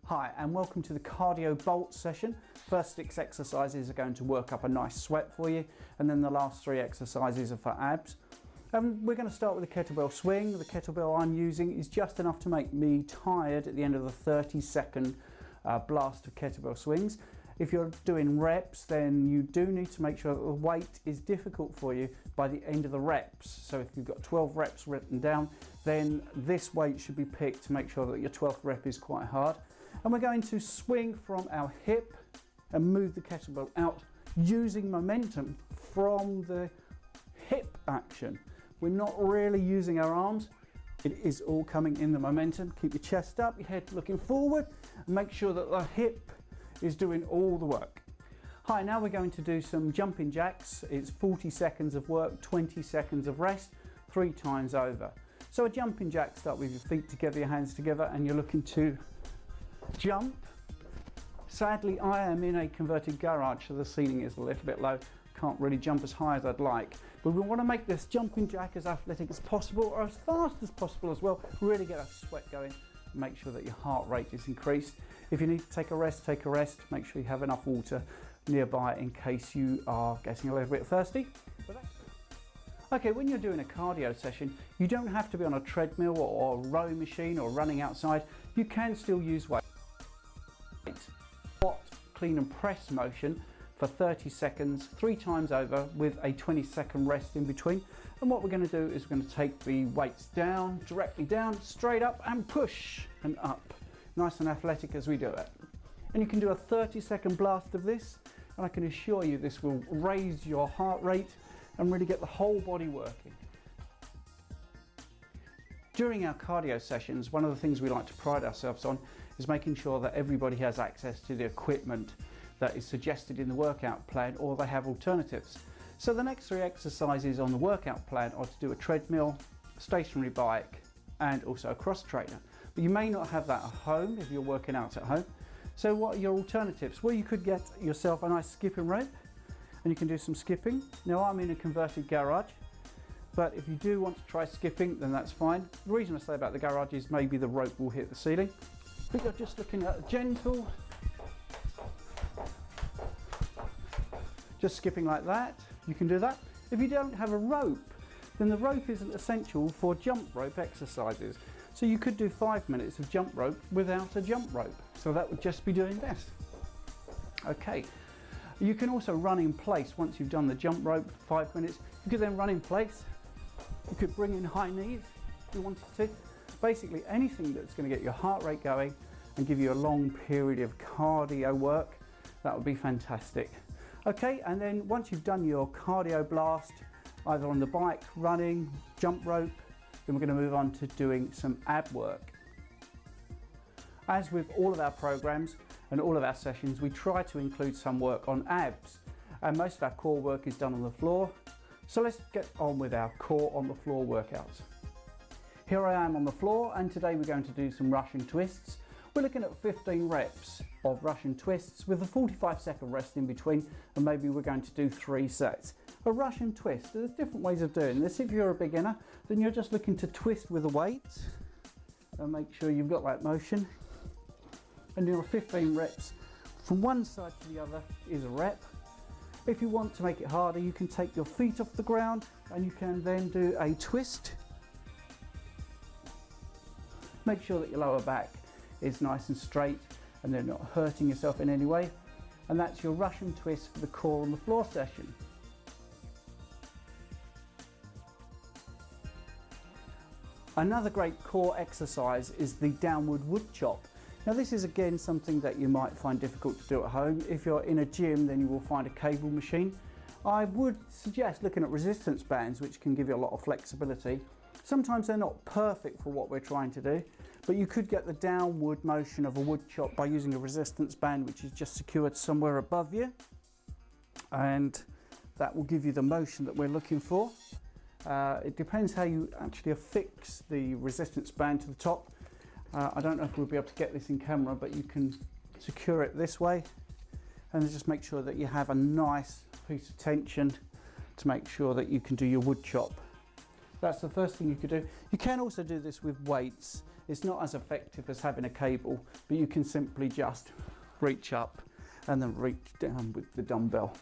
Hi and welcome to the cardio bolt session. First 6 exercises are going to work up a nice sweat for you, and then the last 3 exercises are for abs. We're going to start with the kettlebell swing. The kettlebell I'm using is just enough to make me tired at the end of the 30-second blast of kettlebell swings. If you're doing reps, then you do need to make sure that the weight is difficult for you by the end of the reps. So if you've got 12 reps written down, then this weight should be picked to make sure that your 12th rep is quite hard. And we're going to swing from our hip and move the kettlebell out using momentum from the hip action. We're not really using our arms. It is all coming in the momentum. Keep your chest up, your head looking forward, and make sure that the hip is doing all the work. Hi, now we're going to do some jumping jacks. It's 40 seconds of work, 20 seconds of rest, 3 times over. So a jumping jack, start with your feet together, your hands together, and you're looking to jump. Sadly, I am in a converted garage, so the ceiling is a little bit low. Can't really jump as high as I'd like. But we want to make this jumping jack as athletic as possible, or as fast as possible as well. Really get a sweat going. Make sure that your heart rate is increased. If you need to take a rest, take a rest. Make sure you have enough water nearby in case you are getting a little bit thirsty. Okay, when you're doing a cardio session, you don't have to be on a treadmill or a row machine or running outside. You can still use weight. Squat, clean and press motion for 30 seconds, 3 times over with a 20-second rest in between. And what we're going to do is we're going to take the weights down, directly down, straight up and push and up. Nice and athletic as we do it. And you can do a 30-second blast of this, and I can assure you this will raise your heart rate and really get the whole body working. During our cardio sessions, one of the things we like to pride ourselves on is making sure that everybody has access to the equipment that is suggested in the workout plan, or they have alternatives. So the next 3 exercises on the workout plan are to do a treadmill, a stationary bike, and also a cross trainer. But you may not have that at home if you're working out at home. So what are your alternatives? Well, you could get yourself a nice skipping rope, and you can do some skipping. Now I'm in a converted garage, but if you do want to try skipping, then that's fine. The reason I say about the garage is maybe the rope will hit the ceiling. But you're just looking at a gentle, just skipping like that. You can do that. If you don't have a rope, then the rope isn't essential for jump rope exercises. So you could do 5 minutes of jump rope without a jump rope. So that would just be doing this. Okay. You can also run in place once you've done the jump rope for 5 minutes. You could then run in place. You could bring in high knees if you wanted to. Basically anything that's going to get your heart rate going and give you a long period of cardio work, that would be fantastic. Okay, and then once you've done your cardio blast, either on the bike, running, jump rope, then we're going to move on to doing some ab work. As with all of our programs and all of our sessions, we try to include some work on abs, and most of our core work is done on the floor. So let's get on with our core on the floor workouts. Here I am on the floor, and today we're going to do some Russian twists. We're looking at 15 reps of Russian twists with a 45-second rest in between, and maybe we're going to do 3 sets. A Russian twist, there's different ways of doing this. If you're a beginner, then you're just looking to twist with the weights and make sure you've got that motion. And your 15 reps from one side to the other is a rep. If you want to make it harder, you can take your feet off the ground and you can then do a twist. Make sure that your lower back is nice and straight and they're not hurting yourself in any way. And that's your Russian twist for the core on the floor session. Another great core exercise is the downward wood chop. Now this is again something that you might find difficult to do at home. If you're in a gym, then you will find a cable machine. I would suggest looking at resistance bands, which can give you a lot of flexibility. Sometimes they're not perfect for what we're trying to do, but you could get the downward motion of a wood chop by using a resistance band which is just secured somewhere above you, and that will give you the motion that we're looking for. It depends how you actually affix the resistance band to the top. I don't know if we'll be able to get this in camera, but you can secure it this way and just make sure that you have a nice piece of tension to make sure that you can do your wood chop. That's the first thing you could do. You can also do this with weights. It's not as effective as having a cable, but you can simply just reach up and then reach down with the dumbbell